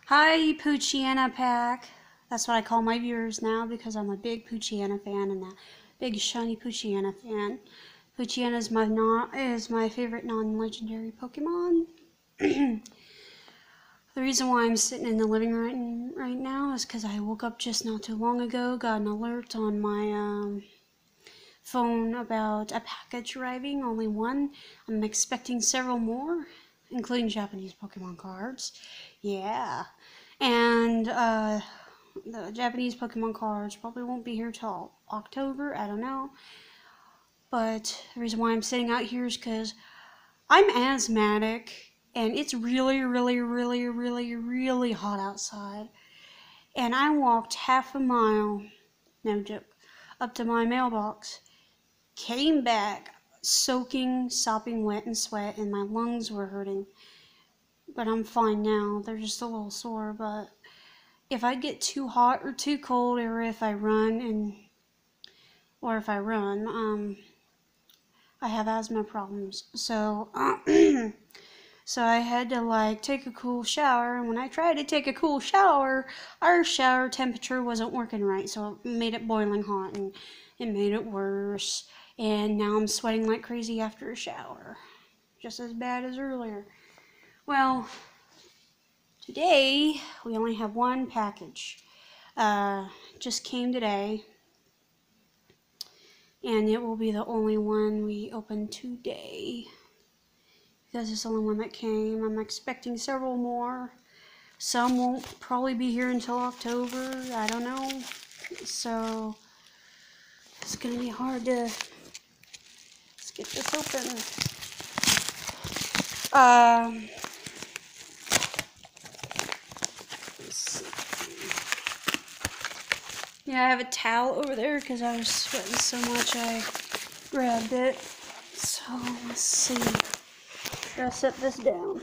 Hi, Poochyena Pack. That's what I call my viewers now because I'm a big Poochyena fan and a big shiny Poochyena fan. Poochyena is my favorite non-legendary Pokemon. The reason why I'm sitting in the living room right now is because I woke up just not too long ago, got an alert on my phone about a package arriving, only one. I'm expecting several more, including Japanese Pokemon cards. Yeah. And the Japanese Pokemon cards probably won't be here till October. I don't know. But the reason why I'm sitting out here is because I'm asthmatic and it's really, really, really, really, really hot outside. And I walked half a mile, no joke, up to my mailbox, came back soaking, sopping wet in sweat, and my lungs were hurting. But I'm fine now. They're just a little sore, but if I get too hot or too cold, or if I run, I have asthma problems. So, so I had to take a cool shower. And when I tried to take a cool shower, our shower temperature wasn't working right, so it made it boiling hot, and it made it worse. And now I'm sweating like crazy after a shower, just as bad as earlier. Well, today we only have one package. Just came today, and it will be the only one we open today because it's the only one that came. I'm expecting several more. Some won't probably be here until October. I don't know. So it's gonna be hard to. Let's get this open. Let's see. Yeah, I have a towel over there because I was sweating so much I grabbed it. So let's see. Gotta set this down.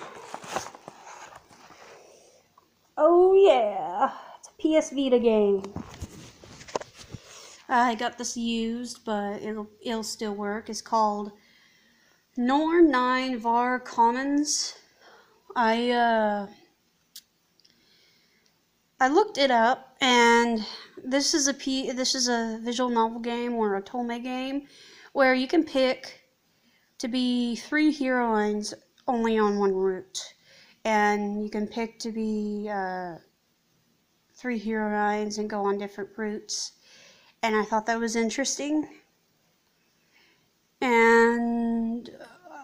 Oh yeah, it's a PS Vita game. I got this used, but it'll still work. It's called Nor 9 Var Commons. I looked it up, and this is a visual novel game or a Otome game where you can pick to be 3 heroines only on one route, and you can pick to be 3 heroines and go on different routes. And I thought that was interesting. And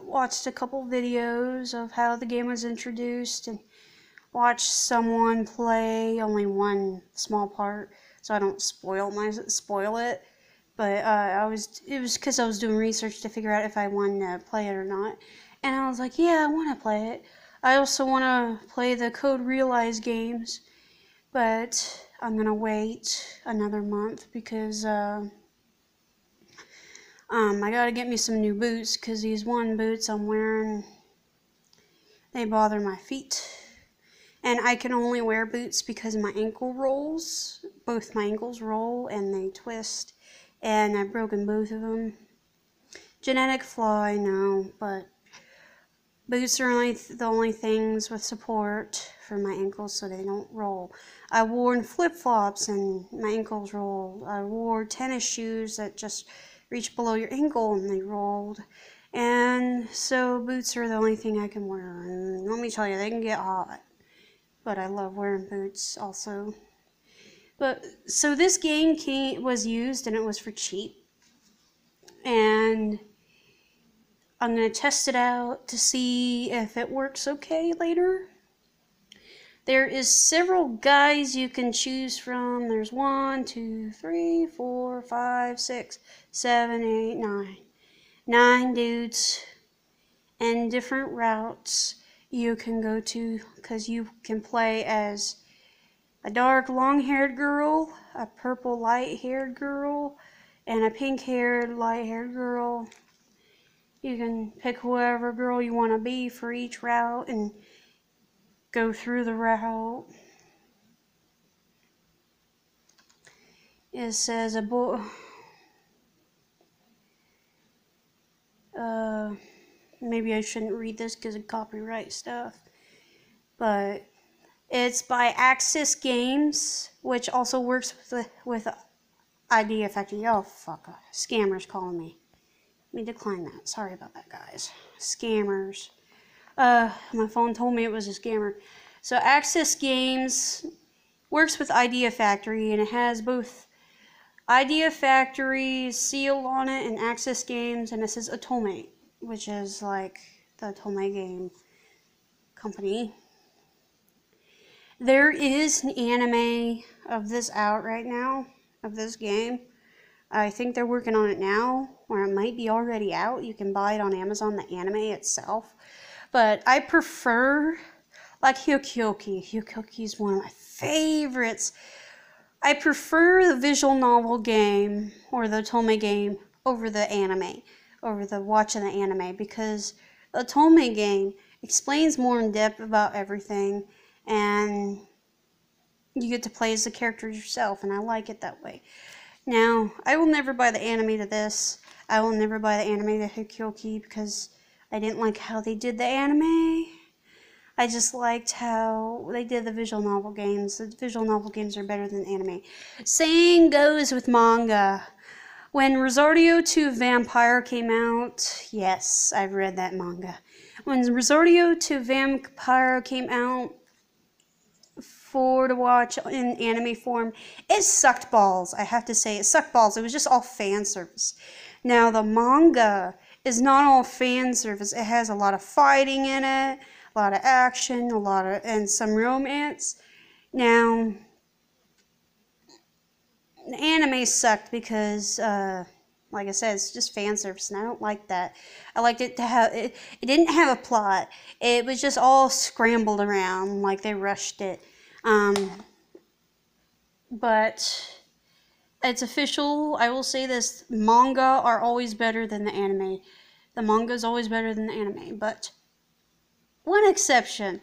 watched a couple videos of how the game was introduced and watched someone play only one small part, so I don't spoil it. But it was because I was doing research to figure out if I wanted to play it or not, and I was like, yeah, I want to play it. I also want to play the Code Realize games, but I'm gonna wait another month because I gotta get me some new boots because these one boots I'm wearing, they bother my feet. And I can only wear boots because my ankle rolls. Both my ankles roll and they twist. And I've broken both of them. Genetic flaw, I know, but boots are the only things with support for my ankles so they don't roll. I wore flip-flops and my ankles rolled. I wore tennis shoes that just reach below your ankle and they rolled. And so boots are the only thing I can wear. And let me tell you, they can get hot. But I love wearing boots also. But so this game was used and it was for cheap. And I'm going to test it out to see if it works okay later. There is several guys you can choose from. There's 1, 2, 3, 4, 5, 6, 7, 8, 9. 9 dudes and different routes you can go to because you can play as a dark long-haired girl, a purple light-haired girl, and a pink-haired light-haired girl. You can pick whoever girl you want to be for each route and go through the route. It says a boy. Maybe I shouldn't read this because of copyright stuff, but It's by Axis Games, which also works with Idea Factory. Oh, fuck. Scammers calling me. Let me decline that. Sorry about that, guys. Scammers. My phone told me it was a scammer. So Axis Games works with Idea Factory, and it has both Idea Factory's seal on it and Axis Games, and it says Otome, which is like the Otome game company. There is an anime of this out right now, of this game. I think they're working on it now, or it might be already out. You can buy it on Amazon, the anime itself. But I prefer, like Hyokyoki. Hyokyoki is one of my favorites. I prefer the visual novel game, or the Otome game, over the anime, over the watching the anime, because the Otome game explains more in depth about everything, and you get to play as the characters yourself, and I like it that way. Now, I will never buy the anime to this. I will never buy the anime to Hyokyoki because I didn't like how they did the anime. I just liked how they did the visual novel games. The visual novel games are better than anime. Same goes with manga. When Rosario to Vampire came out, yes, I've read that manga. When Rosario to Vampire came out to watch in anime form, it sucked balls. I have to say, it sucked balls. It was just all fan service. Now, the manga is not all fan service. It has a lot of fighting in it, a lot of action, and some romance. Now, the anime sucked because, like I said, it's just fan service, and I don't like that. I liked it to have, it didn't have a plot. It was just all scrambled around, like they rushed it. But it's official. I will say this, manga are always better than the anime. The manga is always better than the anime, but one exception.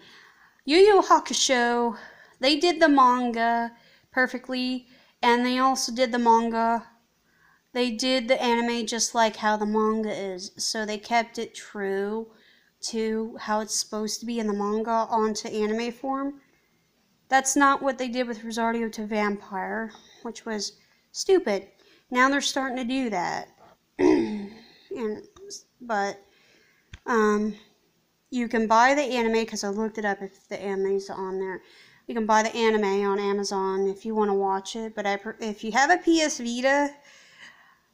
Yu Yu Hakusho, they did the manga perfectly, and they also did the manga. They did the anime just like how the manga is, so they kept it true to how it's supposed to be in the manga onto anime form. That's not what they did with Rosario to Vampire, which was stupid. Now they're starting to do that. But you can buy the anime, because I looked it up if the anime's on there. You can buy the anime on Amazon if you want to watch it. But if you have a PS Vita,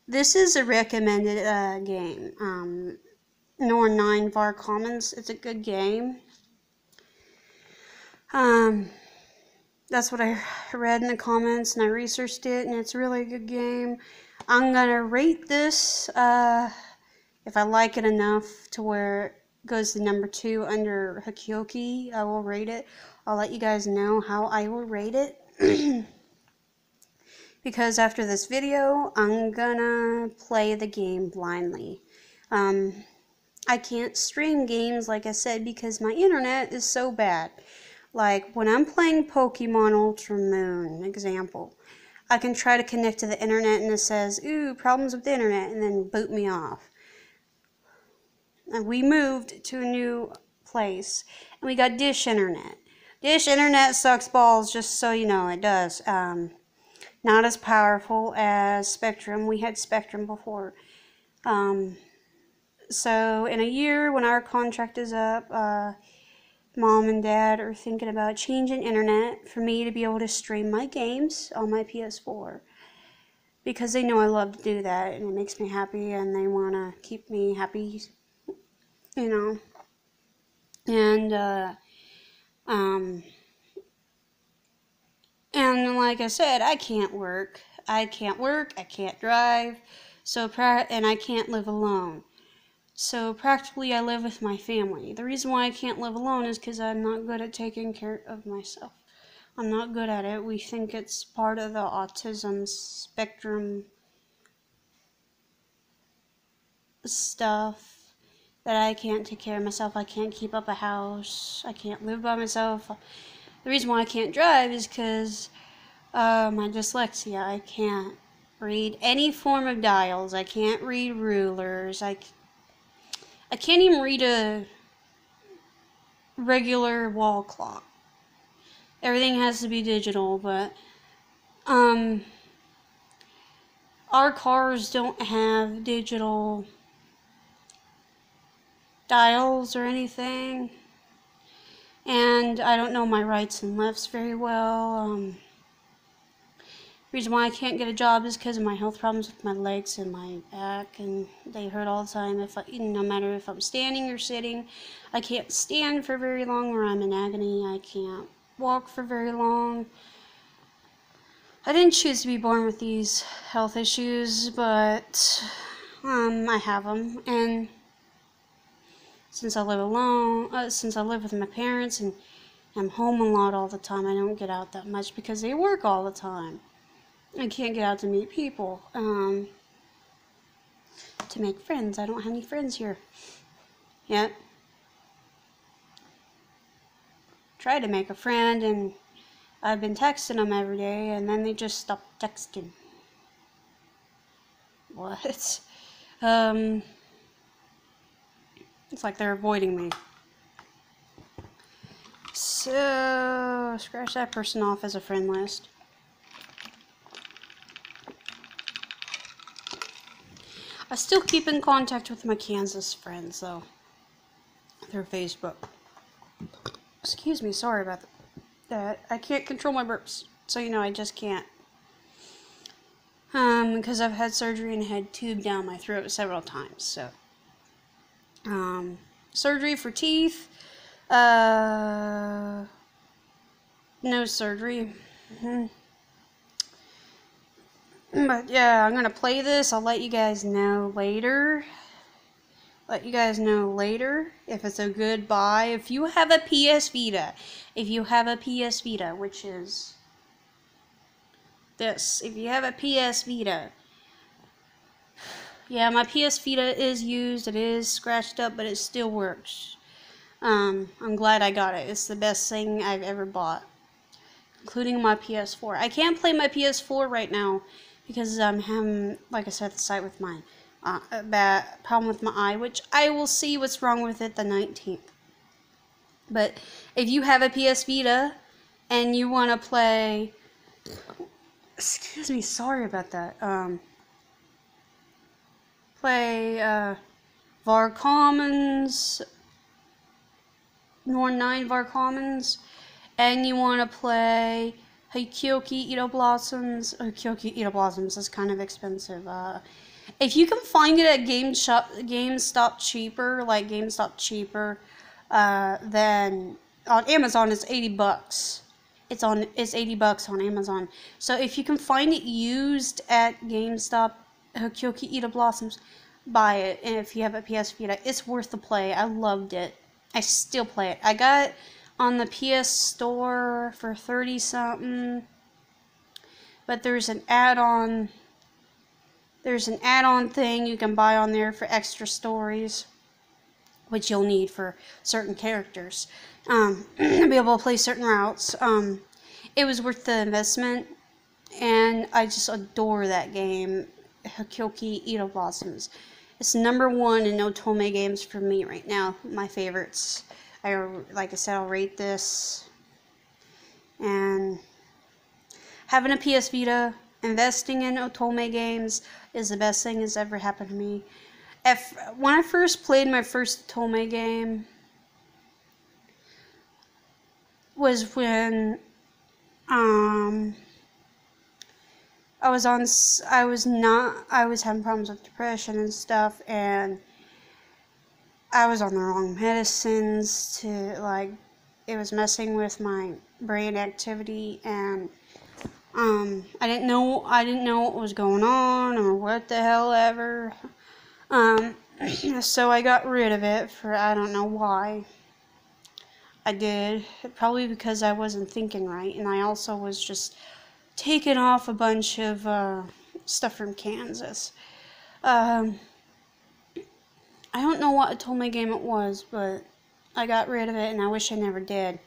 this is a recommended game. Nor 9 Var Commons. It's a good game. That's what I read in the comments, and I researched it, and it's really a good game. I'm going to rate this, if I like it enough to where it goes to number 2 under Hyokyoki, I will rate it. I'll let you guys know how I will rate it. Because after this video, I'm going to play the game blindly. I can't stream games, like I said, because my internet is so bad. Like, when I'm playing Pokemon Ultra Moon, example, I can try to connect to the internet and it says, ooh, problems with the internet, and then boot me off. And we moved to a new place, and we got Dish Internet. Dish Internet sucks balls, just so you know, it does. Not as powerful as Spectrum. We had Spectrum before. So, in a year, when our contract is up, Mom and Dad are thinking about changing internet for me to be able to stream my games on my PS4. Because they know I love to do that, and it makes me happy, and they want to keep me happy, you know. And like I said, I can't work. I can't drive, and I can't live alone. So practically I live with my family. The reason why I can't live alone is because I'm not good at taking care of myself. I'm not good at it. We think it's part of the autism spectrum stuff that I can't take care of myself. I can't keep up a house. I can't live by myself. The reason why I can't drive is because my dyslexia. I can't read any form of dials. I can't read rulers. I can't even read a regular wall clock. Everything has to be digital, but our cars don't have digital dials or anything, and I don't know my rights and lefts very well. Reason why I can't get a job is because of my health problems with my legs and my back, and they hurt all the time. No matter if I'm standing or sitting, I can't stand for very long, or I'm in agony. I can't walk for very long. I didn't choose to be born with these health issues, but I have them, and since I live alone, since I live with my parents and I'm home a lot all the time, I don't get out that much because they work all the time. I can't get out to meet people, to make friends. I don't have any friends here yet. Tried to make a friend, and I've been texting them every day, and then they just stopped texting. What? It's like they're avoiding me. So, scratch that person off as a friend list. I still keep in contact with my Kansas friends, though, through Facebook. Excuse me, sorry about that. I can't control my burps, so I just can't. Because I've had surgery and had tube down my throat several times, so. Surgery for teeth. No surgery. But yeah, I'm gonna play this. I'll let you guys know later. If it's a good buy. If you have a PS Vita, which is this. If you have a PS Vita, yeah, my PS Vita is used. It is scratched up, but it still works. I'm glad I got it. It's the best thing I've ever bought, including my PS4. I can't play my PS4 right now because I'm having, like I said, the sight with my bad problem with my eye, which I will see what's wrong with it the 19th. But if you have a PS Vita and you want to play, excuse me, sorry about that. Play VAR Commons, Norn 9 VAR Commons, and you want to play Hokyoki Edo Blossoms. Hokyoki Edo Blossoms is kind of expensive. If you can find it at GameStop cheaper, then on Amazon it's $80. It's $80 on Amazon. So if you can find it used at GameStop, Hokyoki Edo Blossoms, buy it. And if you have a PS Vita, it's worth the play. I loved it. I still play it. I got it on the PS Store for 30 something. But there's an add-on. There's an add-on thing you can buy on there for extra stories, which you'll need for certain characters. To be able to play certain routes. It was worth the investment, and I just adore that game, Hokyoki Edo Blossoms. It's #1 in Otome games for me right now. My favorites. Like I said, I'll rate this. And having a PS Vita, investing in Otome games is the best thing that's ever happened to me. When I first played my first Otome game was when I was having problems with depression and stuff, and I was on the wrong medicines it was messing with my brain activity, and I didn't know what was going on or what the hell ever. So I got rid of it for, I don't know why. I did, probably because I wasn't thinking right, and I also was just taking off a bunch of stuff from Kansas. I don't know what Otome game it was, but I got rid of it, and I wish I never did,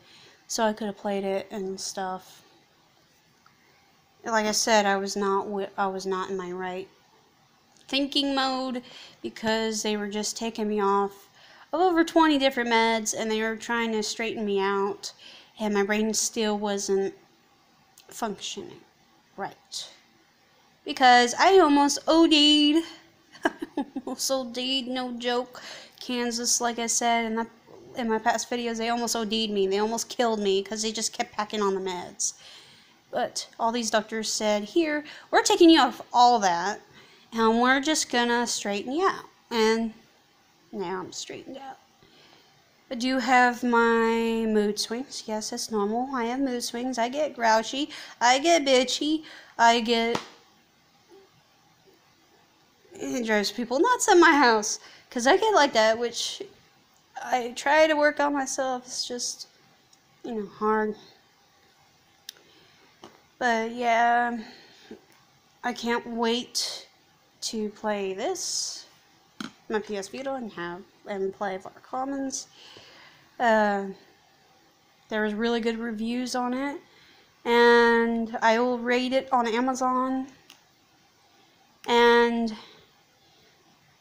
so I could have played it and stuff. Like I said, I was not in my right thinking mode, because they were just taking me off of over 20 different meds, and they were trying to straighten me out, and my brain still wasn't functioning right. Because I almost OD'd. Almost OD'd, no joke. Kansas, like I said in my past videos, they almost OD'd me. They almost killed me because they just kept packing on the meds. But all these doctors said, here, we're taking you off all that, and we're just gonna straighten you out. And now I'm straightened out. I do have my mood swings. Yes, it's normal. I have mood swings. I get grouchy. I get bitchy. It drives people nuts at my house. Because I get like that, which I try to work on myself. It's just, hard. But yeah, I can't wait to play this, my PS Vita, and play Far Commons. There was really good reviews on it, and I will rate it on Amazon. And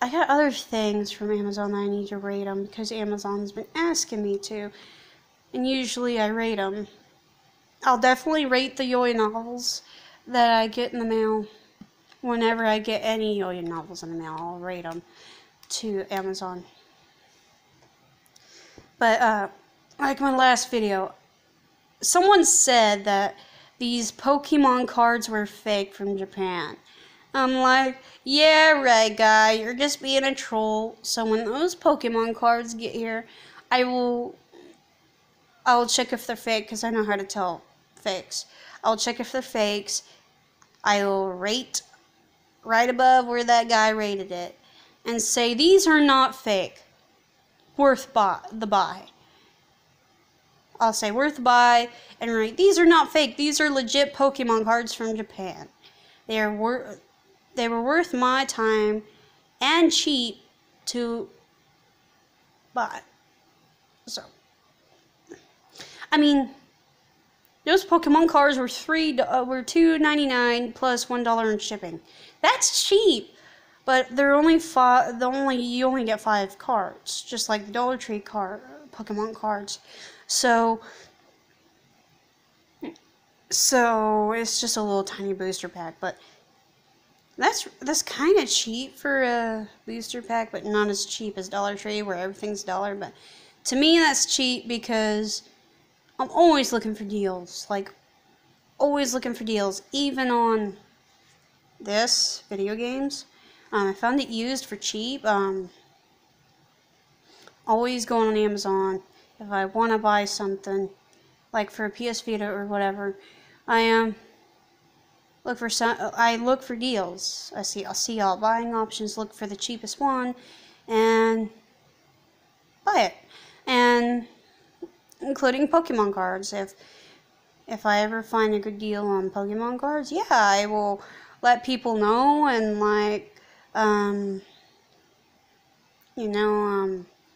I got other things from Amazon that I need to rate them because Amazon's been asking me to, and usually I rate them. I'll definitely rate the Yoya novels that I get in the mail. Whenever I get any Yoya novels in the mail, I'll rate them to Amazon. But, like my last video, someone said that these Pokemon cards were fake from Japan. I'm like, yeah, right, guy, you're just being a troll. So when those Pokemon cards get here, I'll check if they're fake, because I know how to tell fakes. I'll check if they're fakes. I'll rate right above where that guy rated it, and say, these are not fake. Worth the buy. I'll say worth buy and rate, these are not fake. These are legit Pokemon cards from Japan. They were worth my time and cheap to buy. So, I mean, those Pokemon cards were $2.99 plus $1 in shipping. That's cheap. But you only get 5 cards, just like the Dollar Tree Pokemon cards. So it's just a little tiny booster pack, but that's kind of cheap for a booster pack, but not as cheap as Dollar Tree where everything's $1. But to me, that's cheap because I'm always looking for deals. Like, always looking for deals, even on this video games. I found it used for cheap. Always going on Amazon if I want to buy something, like for a PS Vita or whatever. I look for deals. I'll see all buying options. Look for the cheapest one, and buy it. And including Pokemon cards. If I ever find a good deal on Pokemon cards, yeah, I will let people know and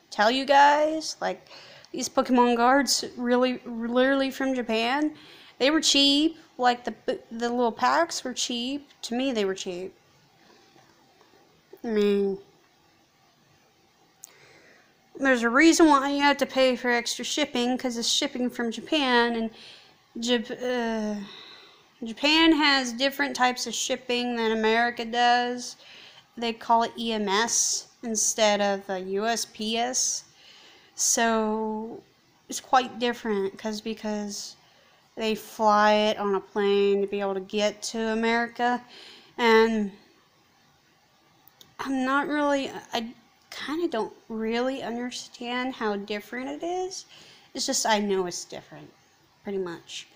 tell you guys, like, these Pokemon cards literally from Japan. They were cheap. Like, the little packs were cheap. To me, they were cheap. I mean, there's a reason why you have to pay for extra shipping, because it's shipping from Japan, and Japan has different types of shipping than America does. They call it EMS instead of USPS. So it's quite different because they fly it on a plane to be able to get to America. And I kind of don't really understand how different it is. It's just I know it's different, pretty much.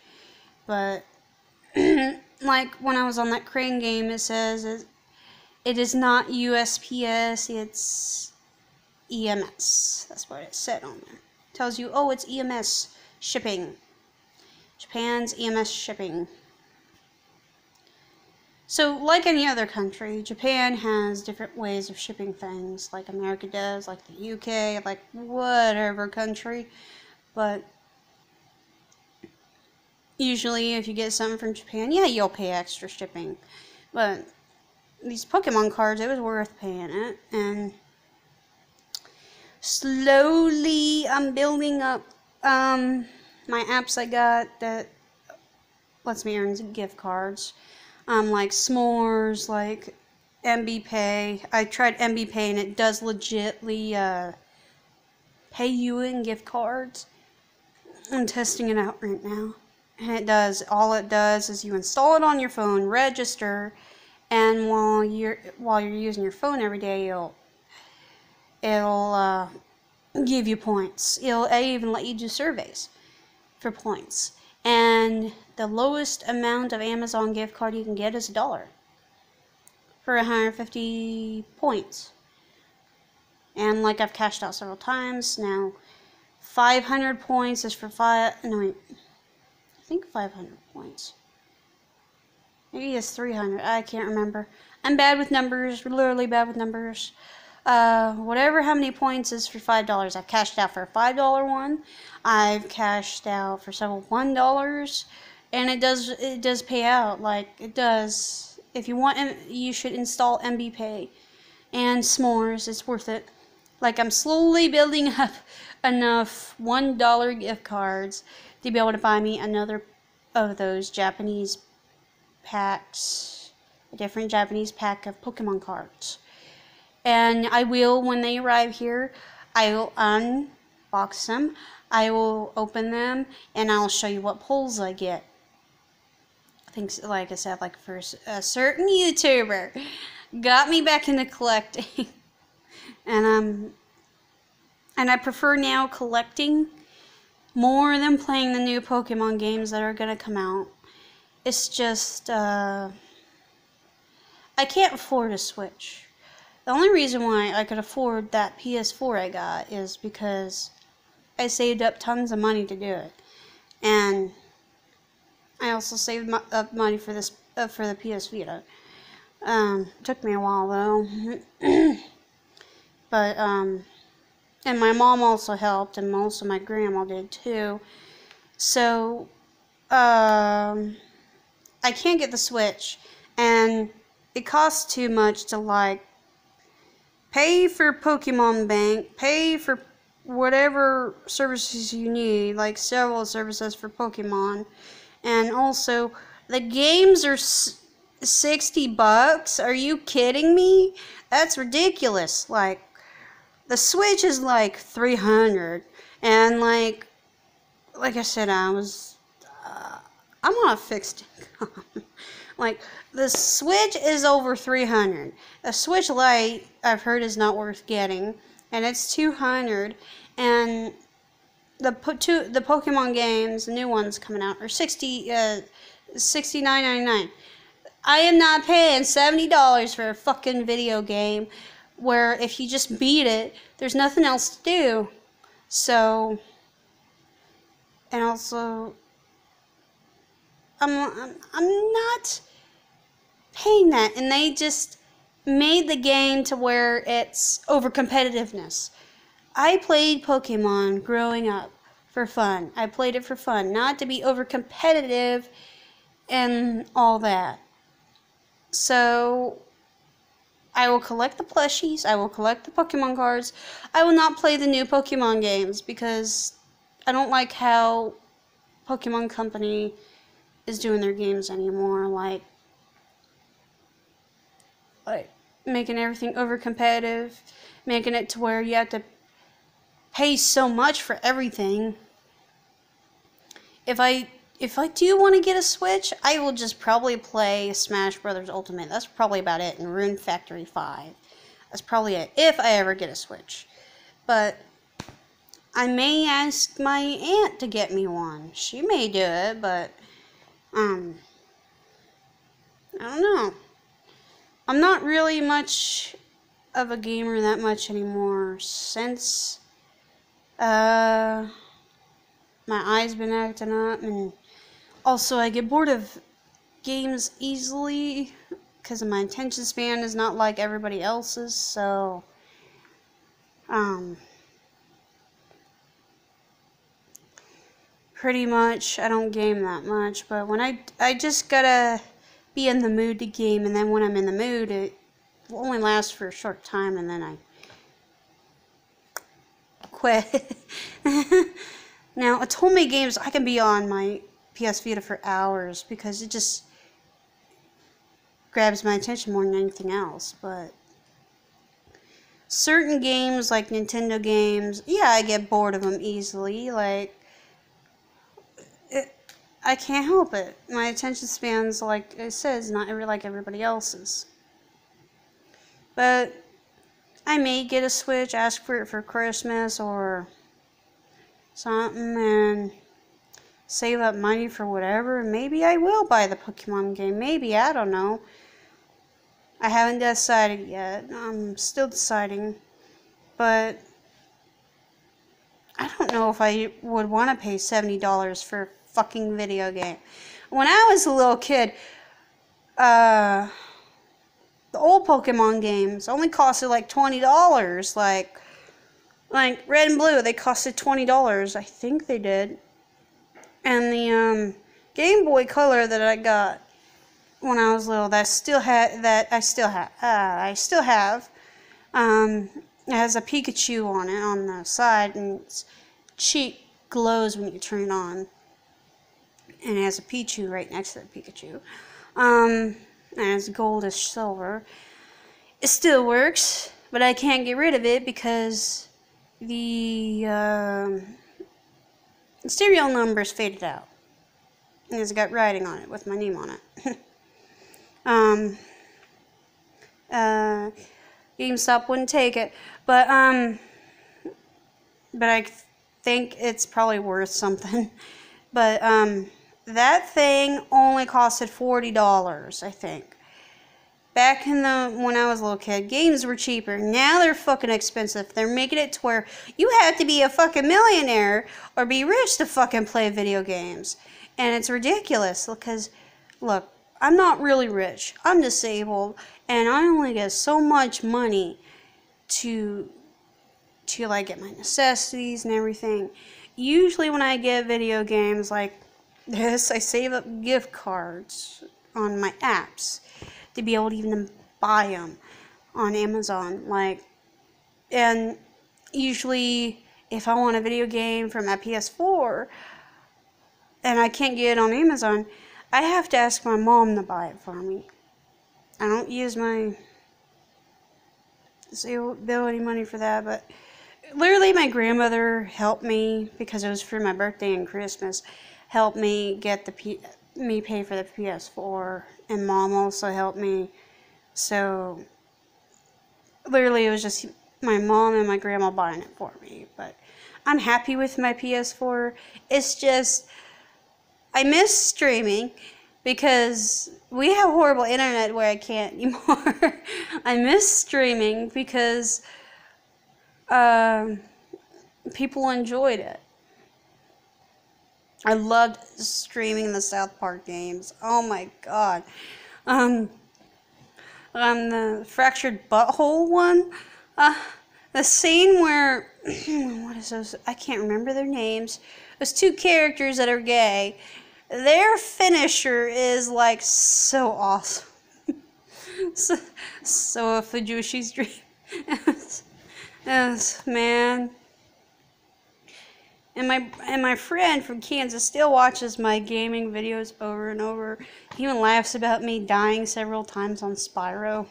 But like when I was on that Crane game, it says it is not USPS, it's EMS. That's what it said on there. It tells you, oh, it's EMS shipping. Japan's EMS shipping. So, like any other country, Japan has different ways of shipping things, like America does, like the UK, like whatever country. But usually, if you get something from Japan, yeah, you'll pay extra shipping. But these Pokemon cards, it was worth paying it. And slowly, I'm building up my apps I got that lets me earn gift cards. Like S'mores, like MB Pay. I tried MB Pay and it does legitly pay you in gift cards. I'm testing it out right now. And it does. All it does is you install it on your phone, register, and while you're using your phone every day, it'll give you points. It'll even let you do surveys for points. And the lowest amount of Amazon gift card you can get is $1 for 150 points. And like I've cashed out several times now, 500 points is for I think 500 points. Maybe it's 300. I can't remember. I'm bad with numbers, literally bad with numbers. Whatever how many points is for $5. I've cashed out for a $5 one. I've cashed out for several $1, and it does pay out. Like it does. If you want, you should install MB Pay and S'mores. It's worth it. Like I'm slowly building up enough $1 gift cards to be able to buy me another of those Japanese packs, a different Japanese pack of Pokemon cards. And I will, when they arrive here, I will unbox them, I will open them, and I'll show you what pulls I get. I think, like I said, like for a certain YouTuber got me back into collecting. And I prefer now collecting more than playing the new Pokemon games that are going to come out. It's just, I can't afford a Switch. The only reason why I could afford that PS4 I got is because I saved up tons of money to do it. And I also saved up money for this for the PS Vita. Took me a while though. But, and my mom also helped, and also my grandma did too. So, I can't get the Switch, and it costs too much to, like, pay for Pokemon Bank, pay for whatever services you need, like several services for Pokemon, and also, the games are $60? Are you kidding me? That's ridiculous. Like, the Switch is like $300, and like I said, I'm on a fixed income. Like, the Switch is over $300. A Switch Lite, I've heard, is not worth getting, and it's $200. And the Pokemon games, the new ones coming out, are $69.99. I am not paying $70 for a fucking video game where if you just beat it, there's nothing else to do. So, and also, I'm not paying that, and they just made the game to where it's over competitiveness. I played Pokemon growing up for fun. I played it for fun, not to be over competitive and all that. So, I will collect the plushies, I will collect the Pokemon cards. I will not play the new Pokemon games because I don't like how Pokemon Company is doing their games anymore. Like making everything over competitive, making it to where you have to pay so much for everything. If I do want to get a Switch, I will just probably play Smash Brothers Ultimate. That's probably about it. And Rune Factory 5. That's probably it, if I ever get a Switch. But I may ask my aunt to get me one. She may do it, but I don't know. I'm not really much of a gamer that much anymore since my eye's been acting up, and also I get bored of games easily because my attention span is not like everybody else's. So pretty much I don't game that much, but when I just gotta be in the mood to game, and then when I'm in the mood, it will only last for a short time, and then I quit. Now, Otome games, I can be on my PS Vita for hours because it just grabs my attention more than anything else. But certain games, like Nintendo games, yeah, I get bored of them easily. Like, I can't help it. My attention span's, like it says, not like everybody else's. But I may get a Switch, ask for it for Christmas or something, and save up money for whatever, and maybe I will buy the Pokemon game. Maybe, I don't know. I haven't decided yet. I'm still deciding. But I don't know if I would want to pay $70 for a fucking video game. When I was a little kid, the old Pokemon games only costed like $20. Like Red and Blue, they costed $20. I think they did. And the Game Boy Color that I got when I was little, I still have. It has a Pikachu on it on the side, and its cheek glows when you turn it on. And it has a Pichu right next to the Pikachu. And it's goldish silver. It still works, but I can't get rid of it because the serial number's faded out. And it's got writing on it with my name on it. GameStop wouldn't take it, but I think it's probably worth something. But that thing only costed $40, I think. Back in when I was a little kid, games were cheaper. Now they're fucking expensive. They're making it to where you have to be a fucking millionaire or be rich to fucking play video games. And it's ridiculous because, look, I'm not really rich. I'm disabled, and I only get so much money to like get my necessities and everything. Usually when I get video games like this, I save up gift cards on my apps to be able to even buy them on Amazon. And usually if I want a video game for my PS4 and I can't get it on Amazon, I have to ask my mom to buy it for me. I don't use my disability money for that, but literally my grandmother helped me because it was for my birthday and Christmas. Helped me get me pay for the PS4, and Mom also helped me. So literally it was just my mom and my grandma buying it for me. But I'm happy with my PS4. It's just I miss streaming because we have horrible internet where I can't anymore. I miss streaming because people enjoyed it. I loved streaming the South Park games. Oh my god. The Fractured Butthole one. The scene where what is those? I can't remember their names. There's two characters that are gay. Their finisher is like so awesome. so a Fujushi's dream. Yes, man. And my friend from Kansas still watches my gaming videos over and over. He even laughs about me dying several times on Spyro.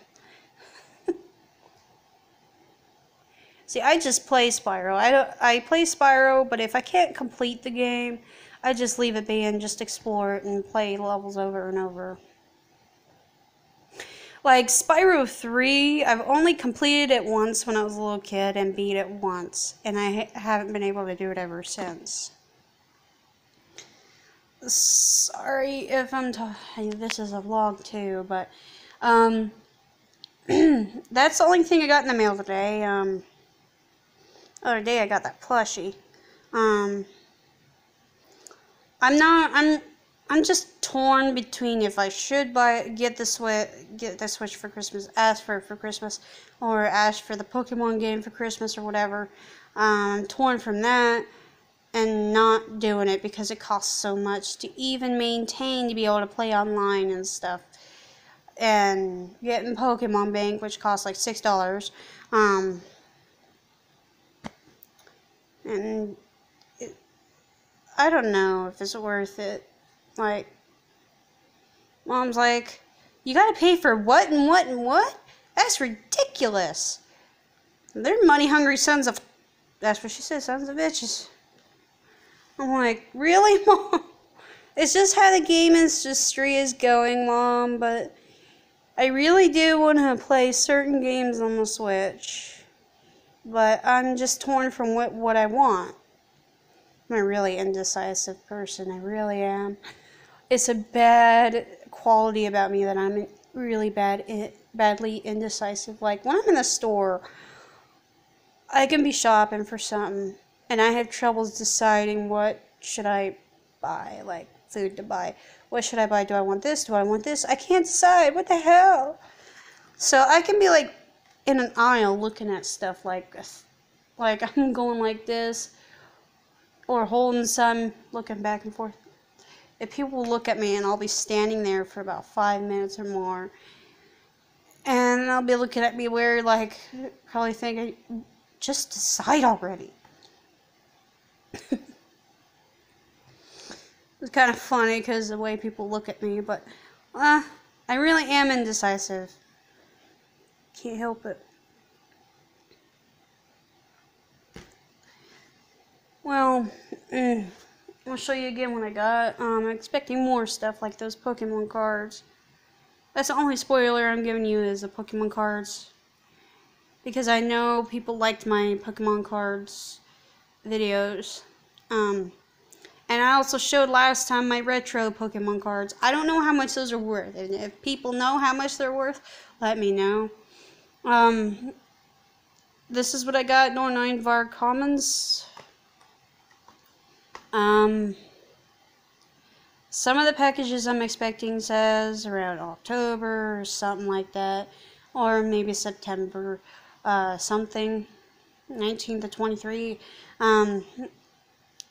See, I just play Spyro. I play Spyro, but if I can't complete the game, I just leave it be and just explore it and play levels over and over. Like Spyro 3, I've only completed it once when I was a little kid and beat it once, and I haven't been able to do it ever since. Sorry if I'm this is a vlog too, but that's the only thing I got in the mail today. The other day I got that plushie. I'm just torn between if I should get the Switch for Christmas, ask for it for Christmas, or ask for the Pokemon game for Christmas or whatever. I'm torn from that and not doing it because it costs so much to even maintain to be able to play online and stuff. And getting Pokemon Bank, which costs like $6. And I don't know if it's worth it. Like, Mom's like, you gotta pay for what and what and what? That's ridiculous. They're money-hungry sons of... That's what she said, sons of bitches. I'm like, really, Mom? It's just how the game industry is going, Mom, but I really do want to play certain games on the Switch. But I'm just torn from what I want. I'm a really indecisive person. I really am. It's a bad quality about me that I'm really badly indecisive. Like, when I'm in the store, I can be shopping for something, and I have troubles deciding what should I buy, like food to buy. What should I buy? Do I want this? Do I want this? I can't decide. What the hell? So I can be like in an aisle looking at stuff like I'm going like this, or holding some, looking back and forth. If people will look at me, and I'll be standing there for about 5 minutes or more, and they'll be looking at me weird, like probably thinking, just decide already. It's kind of funny because the way people look at me, but I really am indecisive. Can't help it. Well, I'll show you again what I got. I'm expecting more stuff like those Pokemon cards. That's the only spoiler I'm giving you is the Pokemon cards. Because I know people liked my Pokemon cards videos. And I also showed last time my retro Pokemon cards. I don't know how much those are worth. And if people know how much they're worth, let me know. This is what I got. Nornine Commons. Some of the packages I'm expecting says around October or something like that. Or maybe September. Something. 19 to 23.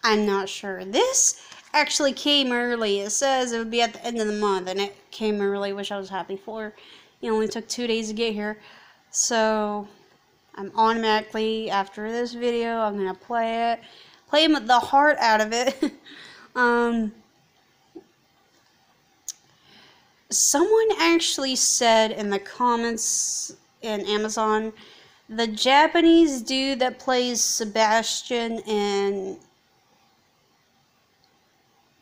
I'm not sure. This actually came early. It says it would be at the end of the month, and it came early, which I was happy for. It only took 2 days to get here. So, I'm automatically, after this video, I'm going to play it. Play the heart out of it. Someone actually said in the comments in Amazon, the Japanese dude that plays Sebastian in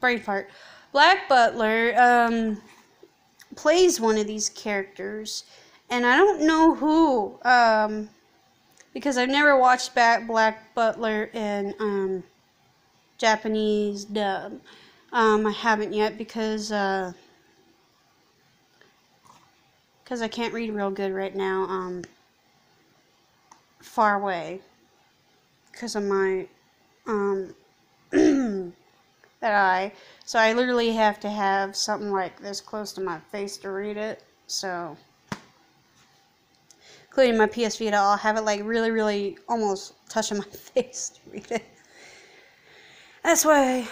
Braveheart, Black Butler, plays one of these characters, and I don't know who, because I've never watched Black Butler in, Japanese dub. I haven't yet because I can't read real good right now, far away, because of my, that eye. So I literally have to have something like this close to my face to read it. So, including my PS Vita, I'll have it like really, really almost touching my face to read it. That's why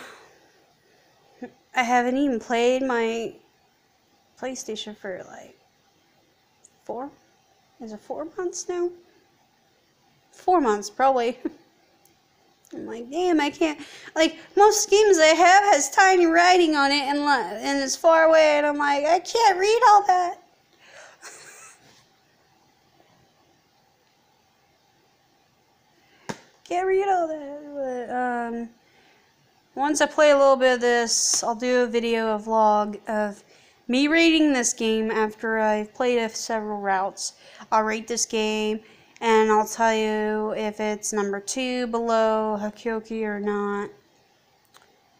I haven't even played my PlayStation for like 4? Is it 4 months now? 4 months, probably. I'm like, damn, I can't, like, most games I have has tiny writing on it and it's far away, and I'm like, I can't read all that. Can't read all that, but, once I play a little bit of this, I'll do a vlog of me rating this game after I've played several routes. I'll rate this game, and I'll tell you if it's number 2 below Hokyoki or not.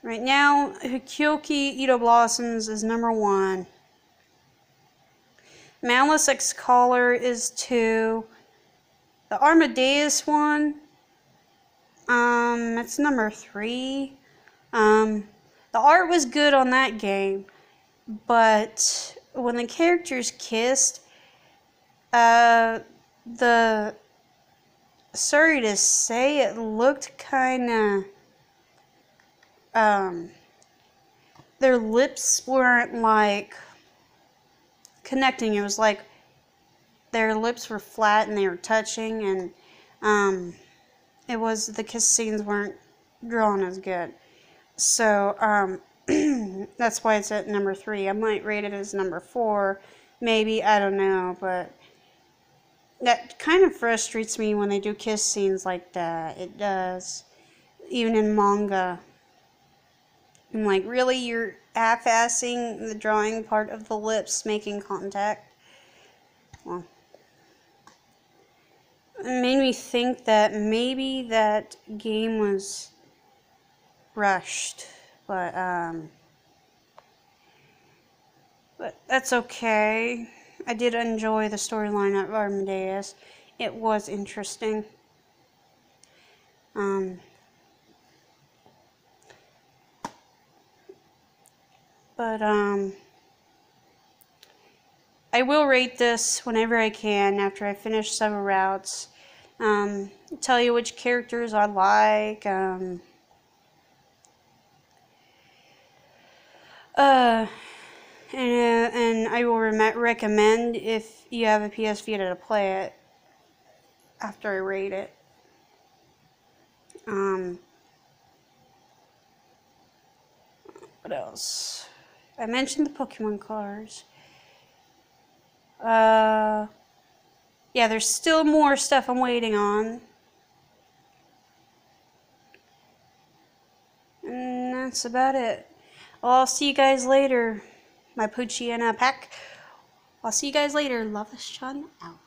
Right now, Hokyoki Edo Blossoms is number 1. Malice X Collar is 2. The Armadeus one, it's number 3. The art was good on that game, but when the characters kissed, sorry to say, it looked kinda, their lips weren't like connecting. It was like their lips were flat and they were touching, and the kiss scenes weren't drawn as good. So, that's why it's at number 3. I might rate it as number 4, maybe, I don't know, but that kind of frustrates me when they do kiss scenes like that. It does. Even in manga. I'm like, really? You're half-assing the drawing part of the lips making contact? Well, it made me think that maybe that game was rushed. But that's okay. I did enjoy the storyline of Armadeus. It was interesting. But I will rate this whenever I can after I finish several routes. Tell you which characters I like. And I will recommend if you have a PS Vita to play it after I rate it. What else? I mentioned the Pokemon cards. Yeah, there's still more stuff I'm waiting on. And that's about it. Well, I'll see you guys later. My Poochyena pack. I'll see you guys later. Loveless Sean out.